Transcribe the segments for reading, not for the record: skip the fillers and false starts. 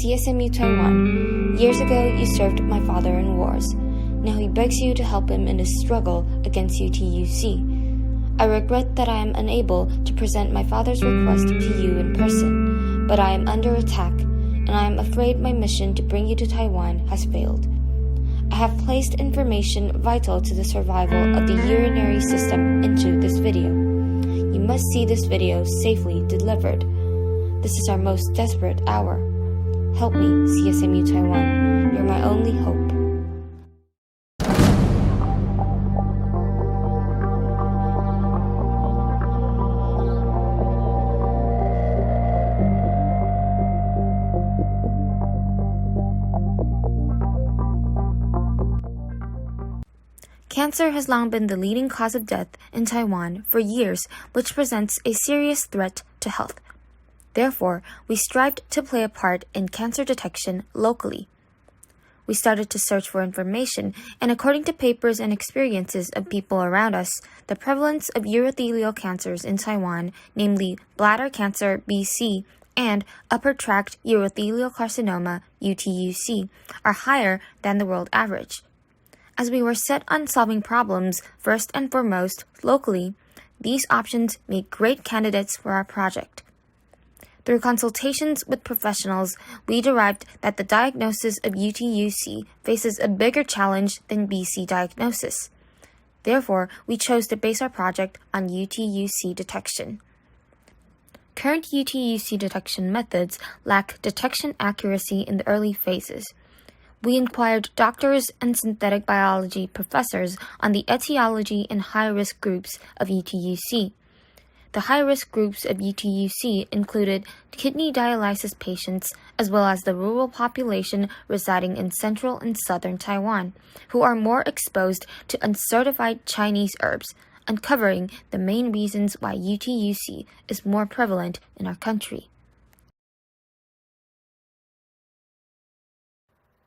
CSMU Taiwan. Years ago, you served my father in wars. Now he begs you to help him in his struggle against UTUC. I regret that I am unable to present my father's request to you in person, but I am under attack, and I am afraid my mission to bring you to Taiwan has failed. I have placed information vital to the survival of the urinary system into this video. You must see this video safely delivered. This is our most desperate hour. Help me, CSMU Taiwan. You're my only hope. Cancer has long been the leading cause of death in Taiwan for years, which presents a serious threat to health. Therefore, we strived to play a part in cancer detection locally. We started to search for information, and according to papers and experiences of people around us, the prevalence of urothelial cancers in Taiwan, namely bladder cancer BC and upper tract urothelial carcinoma UTUC, are higher than the world average. As we were set on solving problems first and foremost locally, these options made great candidates for our project. Through consultations with professionals, we derived that the diagnosis of UTUC faces a bigger challenge than BC diagnosis. Therefore, we chose to base our project on UTUC detection. Current UTUC detection methods lack detection accuracy in the early phases. We inquired doctors and synthetic biology professors on the etiology and high-risk groups of UTUC. The high-risk groups of UTUC included kidney dialysis patients as well as the rural population residing in central and southern Taiwan, who are more exposed to uncertified Chinese herbs, uncovering the main reasons why UTUC is more prevalent in our country.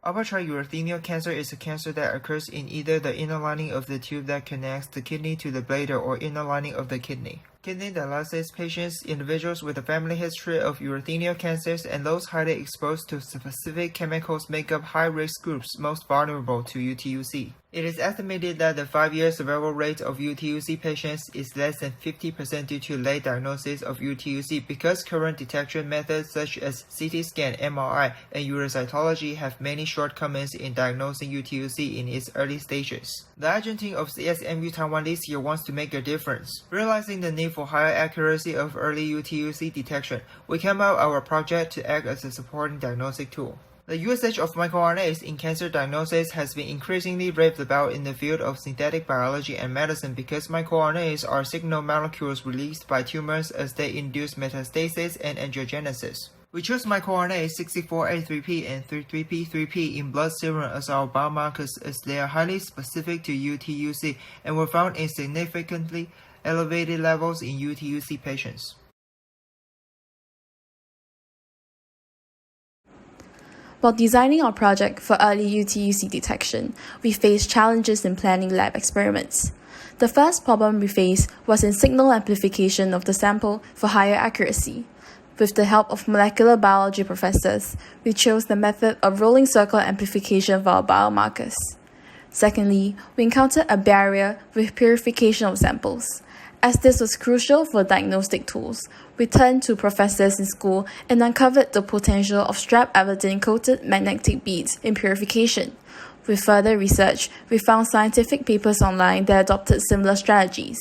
Upper tract urothelial cancer is a cancer that occurs in either the inner lining of the tube that connects the kidney to the bladder or inner lining of the kidney. Kidney dialysis patients, individuals with a family history of urothelial cancers, and those highly exposed to specific chemicals make up high-risk groups most vulnerable to UTUC. It is estimated that the 5-year survival rate of UTUC patients is less than 50% due to late diagnosis of UTUC because current detection methods such as CT scan, MRI, and urocytology have many shortcomings in diagnosing UTUC in its early stages. The IGEM team of CSMU Taiwan this year wants to make a difference. Realizing the need for higher accuracy of early UTUC detection, we came out our project to act as a supporting diagnostic tool. The usage of microRNAs in cancer diagnosis has been increasingly raved about in the field of synthetic biology and medicine because microRNAs are signal molecules released by tumors as they induce metastasis and angiogenesis. We chose microRNA 64A3P and 33P3P in blood serum as our biomarkers as they are highly specific to UTUC and were found in significantly elevated levels in UTUC patients. While designing our project for early UTUC detection, we faced challenges in planning lab experiments. The first problem we faced was in signal amplification of the sample for higher accuracy. With the help of molecular biology professors, we chose the method of rolling circle amplification for our biomarkers. Secondly, we encountered a barrier with purification of samples. As this was crucial for diagnostic tools, we turned to professors in school and uncovered the potential of strap-avadin-coated magnetic beads in purification. With further research, we found scientific papers online that adopted similar strategies.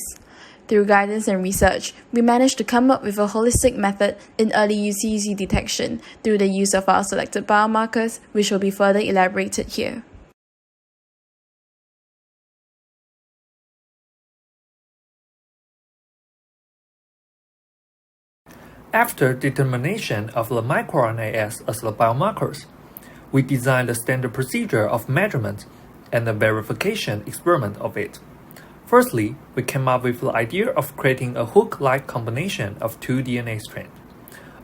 Through guidance and research, we managed to come up with a holistic method in early UTUC detection through the use of our selected biomarkers, which will be further elaborated here. After determination of the microRNAs as the biomarkers, we designed the standard procedure of measurement and the verification experiment of it. Firstly, we came up with the idea of creating a hook-like combination of two DNA strands,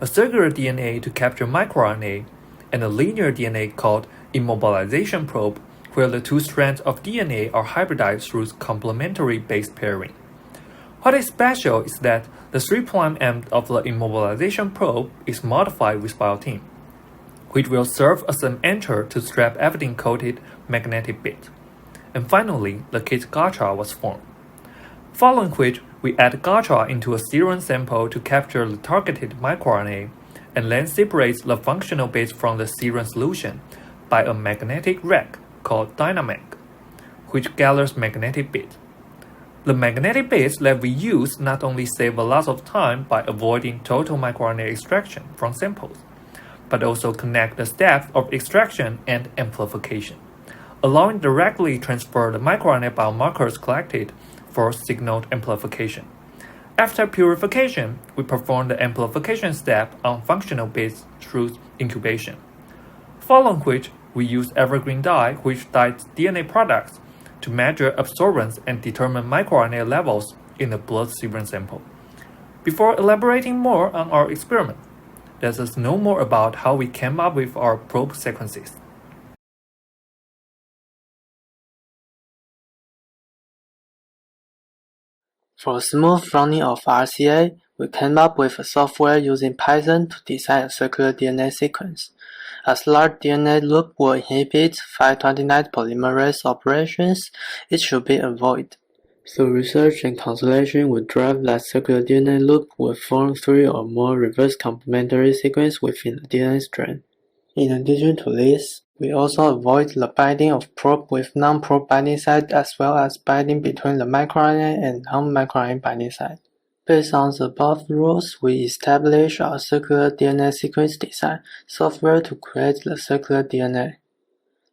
a circular DNA to capture microRNA, and a linear DNA called immobilization probe, where the two strands of DNA are hybridized through complementary base pairing. What is special is that the 3' end of the immobilization probe is modified with biotin, which will serve as an anchor to strap-avadin-coated magnetic bit. And finally, the kit GACHA was formed. Following which, we add GACHA into a serum sample to capture the targeted microRNA, and then separate the functional bits from the serum solution by a magnetic rack called Dynamag, which gathers magnetic bits. The magnetic bits that we use not only save a lot of time by avoiding total microRNA extraction from samples, but also connect the steps of extraction and amplification, allowing directly transfer the microRNA biomarkers collected for signal amplification. After purification, we perform the amplification step on functional bits through incubation. Following which, we use evergreen dye which dyes DNA products to measure absorbance and determine microRNA levels in the blood serum sample. Before elaborating more on our experiment, let us know more about how we came up with our probe sequences. For smooth running of RCA, we came up with a software using Python to design a circular DNA sequence. As large DNA loop will inhibit 529 polymerase operations, it should be avoided. So research and constellation would drive that circular DNA loop will form 3 or more reverse complementary sequences within the DNA strand. In addition to this, we also avoid the binding of probe with non-probe binding site as well as binding between the microRNA and non-microRNA binding site. Based on the above rules, we establish our circular DNA sequence design software to create the circular DNA.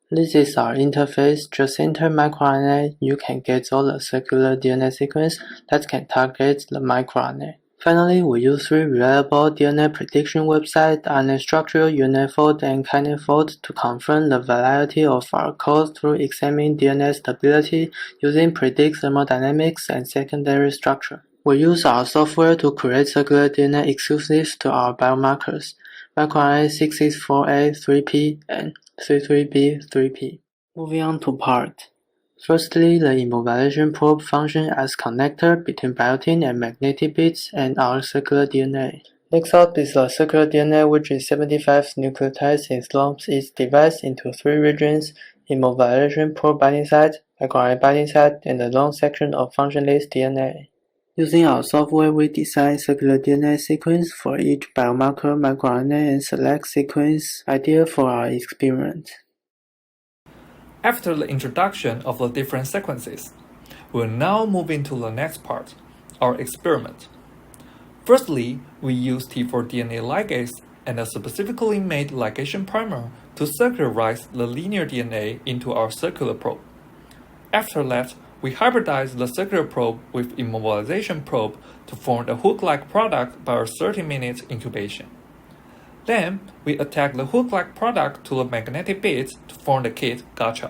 This is our interface. Just enter microRNA, you can get all the circular DNA sequence that can target the microRNA. Finally, we use 3 reliable DNA prediction websites, RNA structural unifold and kinefold, to confirm the validity of our code through examining DNA stability using predict thermodynamics and secondary structure. We use our software to create circular DNA exclusive to our biomarkers, microRNA 664A 3P and 33B 3P. Moving on to part. Firstly, the immobilization probe functions as connector between biotin and magnetic bits and our circular DNA. Next up is the circular DNA, which is 75 nucleotides in length. It's divided into 3 regions: immobilization probe binding site, microRNA binding site, and a long section of functionless DNA. Using our software, we design circular DNA sequence for each biomarker microRNA and select sequence ideal for our experiment. After the introduction of the different sequences, we'll now move into the next part, our experiment. Firstly, we use T4DNA ligase and a specifically made ligation primer to circularize the linear DNA into our circular probe. After that, we hybridize the circular probe with immobilization probe to form a hook-like product by a 30-minute incubation. Then, we attack the hook-like product to the magnetic bits to form the kit GACHA.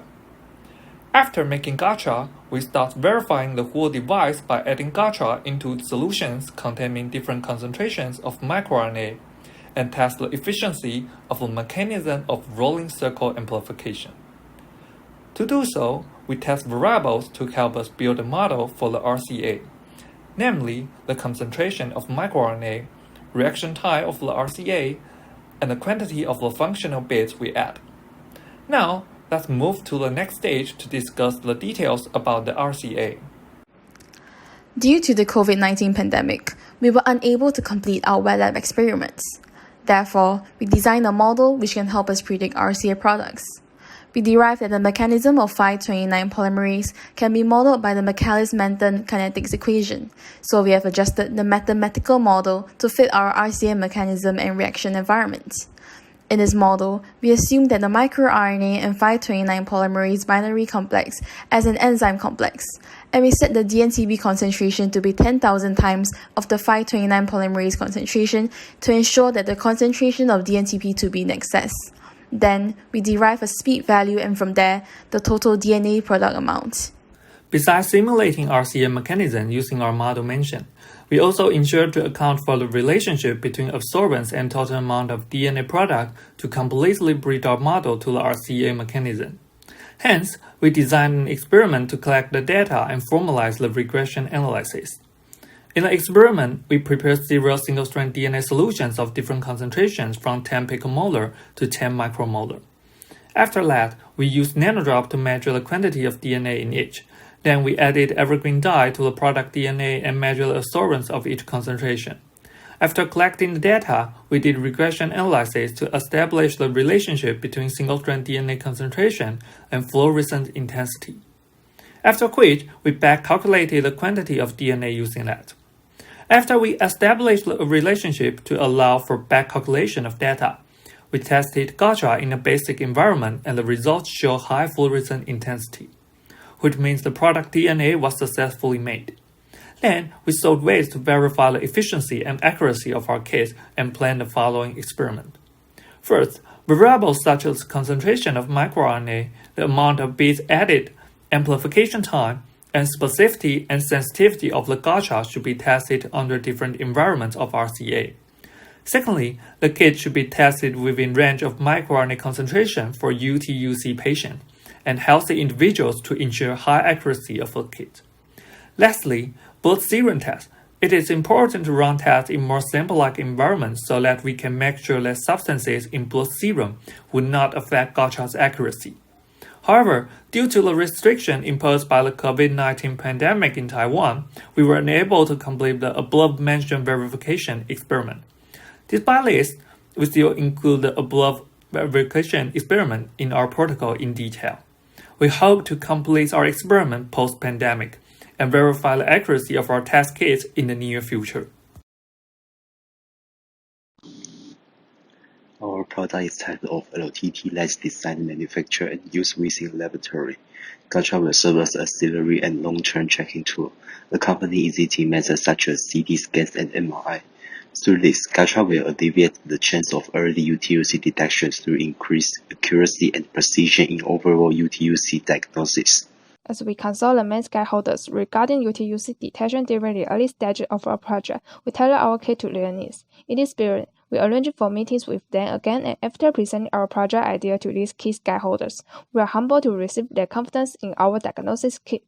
After making GACHA, we start verifying the whole device by adding GACHA into solutions containing different concentrations of microRNA and test the efficiency of the mechanism of rolling circle amplification. To do so, we test variables to help us build a model for the RCA, namely the concentration of microRNA, reaction time of the RCA, and the quantity of the functional bits we add. Now, let's move to the next stage to discuss the details about the RCA. Due to the COVID-19 pandemic, we were unable to complete our wet lab experiments. Therefore, we designed a model which can help us predict RCA products. We derived that the mechanism of 529 polymerase can be modeled by the Michaelis-Menten kinetics equation, so we have adjusted the mathematical model to fit our RCA mechanism and reaction environment. In this model, we assume that the microRNA and 529 polymerase binary complex as an enzyme complex, and we set the DNTB concentration to be 10,000 times of the 529 polymerase concentration to ensure that the concentration of DNTP to be in excess. Then, we derive a speed value and from there, the total DNA product amount. Besides simulating RCA mechanism using our model mentioned, we also ensured to account for the relationship between absorbance and total amount of DNA product to completely bridge our model to the RCA mechanism. Hence, we designed an experiment to collect the data and formalize the regression analysis. In the experiment, we prepared several single-strand DNA solutions of different concentrations from 10 picomolar to 10 micromolar. After that, we used nanodrop to measure the quantity of DNA in each. Then we added evergreen dye to the product DNA and measured the absorbance of each concentration. After collecting the data, we did regression analysis to establish the relationship between single-strand DNA concentration and fluorescence intensity. After which, we back-calculated the quantity of DNA using that. After we established the relationship to allow for back calculation of data, we tested GACHA in a basic environment and the results show high fluorescence intensity, which means the product DNA was successfully made. Then, we sought ways to verify the efficiency and accuracy of our kits and planned the following experiment. First, variables such as concentration of microRNA, the amount of bits added, amplification time, and specificity and sensitivity of the GACHA should be tested under different environments of RCA. Secondly, the kit should be tested within range of microRNA concentration for UTUC patients and healthy individuals to ensure high accuracy of the kit. Lastly, blood serum tests. It is important to run tests in more sample-like environments so that we can make sure that substances in blood serum would not affect GACHA's accuracy. However, due to the restriction imposed by the COVID-19 pandemic in Taiwan, we were unable to complete the above-mentioned verification experiment. Despite this, we still include the above verification experiment in our protocol in detail. We hope to complete our experiment post-pandemic and verify the accuracy of our test kits in the near future. Our product is type of LTT-less design, manufacture, and use within laboratory. GACHA will serve as auxiliary and long-term tracking tool, accompanying existing methods such as CT scans and MRI. Through this, GACHA will alleviate the chance of early UTUC detection through increased accuracy and precision in overall UTUC diagnosis. As we consult the main stakeholders regarding UTUC detection during the early stage of our project, we tailor our kit to their needs. In this spirit, we arrange for meetings with them again, and after presenting our project idea to these key stakeholders, we are humbled to receive their confidence in our diagnosis kit.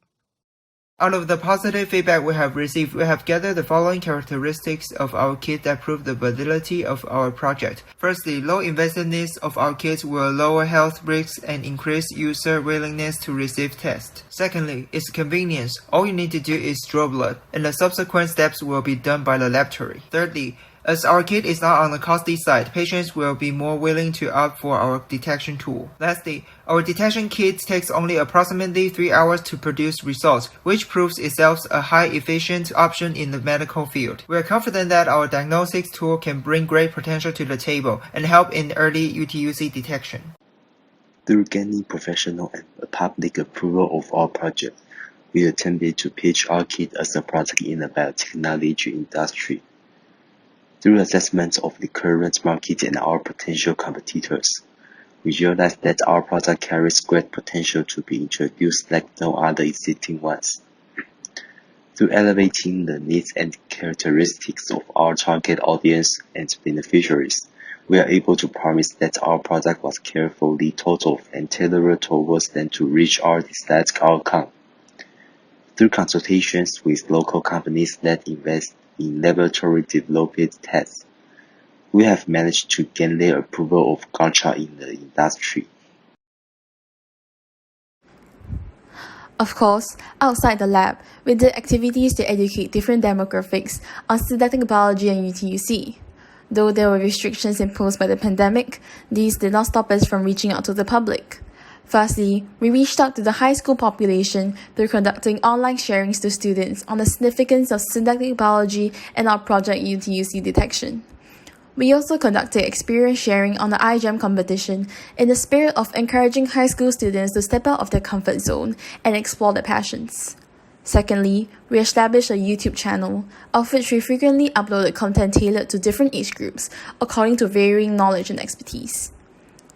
Out of the positive feedback we have received, we have gathered the following characteristics of our kit that prove the validity of our project. Firstly, low invasiveness of our kits will lower health risks and increase user willingness to receive tests. Secondly, its convenience. All you need to do is draw blood, and the subsequent steps will be done by the laboratory. Thirdly, as our kit is not on the costly side, patients will be more willing to opt for our detection tool. Lastly, our detection kit takes only approximately 3 hours to produce results, which proves itself a high efficient option in the medical field. We are confident that our diagnostics tool can bring great potential to the table and help in early UTUC detection. Through gaining professional and public approval of our project, we attempted to pitch our kit as a product in the biotechnology industry. Through assessment of the current market and our potential competitors, we realized that our product carries great potential to be introduced like no other existing ones. Through elevating the needs and characteristics of our target audience and beneficiaries, we are able to promise that our product was carefully thought of and tailored towards them to reach our desired outcome. Through consultations with local companies that invest in laboratory-developed tests, we have managed to gain their approval of GACHA in the industry. Of course, outside the lab, we did activities to educate different demographics on synthetic biology and UTUC. Though there were restrictions imposed by the pandemic, these did not stop us from reaching out to the public. Firstly, we reached out to the high school population through conducting online sharings to students on the significance of synthetic biology and our project UTUC detection. We also conducted experience sharing on the IGEM competition in the spirit of encouraging high school students to step out of their comfort zone and explore their passions. Secondly, we established a YouTube channel, of which we frequently uploaded content tailored to different age groups according to varying knowledge and expertise.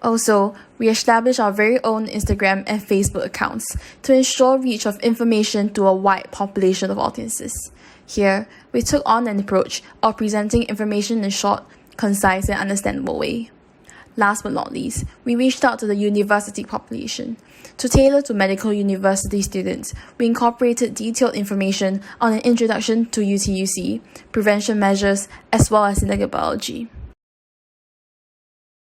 Also, we established our very own Instagram and Facebook accounts to ensure reach of information to a wide population of audiences. Here, we took on an approach of presenting information in a short, concise, and understandable way. Last but not least, we reached out to the university population. To tailor to medical university students, we incorporated detailed information on an introduction to UTUC, prevention measures, as well as synthetic biology.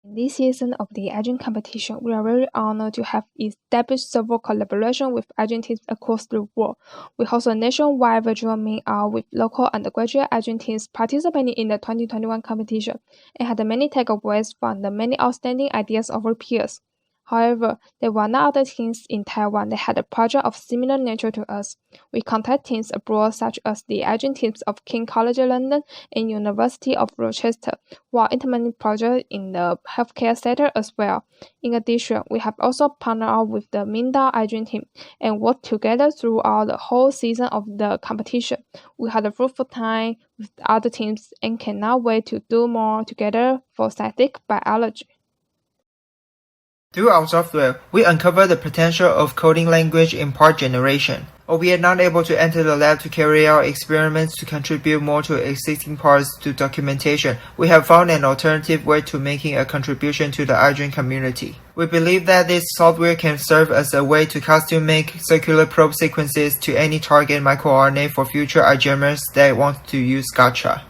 In this season of the IGEM competition, we are very honored to have established several collaborations with IGEM teams across the world. We hosted a nationwide virtual meetup with local undergraduate IGEM teams participating in the 2021 competition and had many takeaways from the many outstanding ideas of our peers. However, there were not other teams in Taiwan that had a project of similar nature to us. We contacted teams abroad such as the IGEM teams of King College London and University of Rochester, who are implementing projects in the healthcare sector as well. In addition, we have also partnered up with the Minda IGEM team and worked together throughout the whole season of the competition. We had a fruitful time with other teams and cannot wait to do more together for synthetic biology. Through our software, we uncover the potential of coding language in part generation. Albeit not able to enter the lab to carry out experiments to contribute more to existing parts to documentation, we have found an alternative way to making a contribution to the IGEM community. We believe that this software can serve as a way to custom-make circular probe sequences to any target microRNA for future IGEMers that want to use GACHA.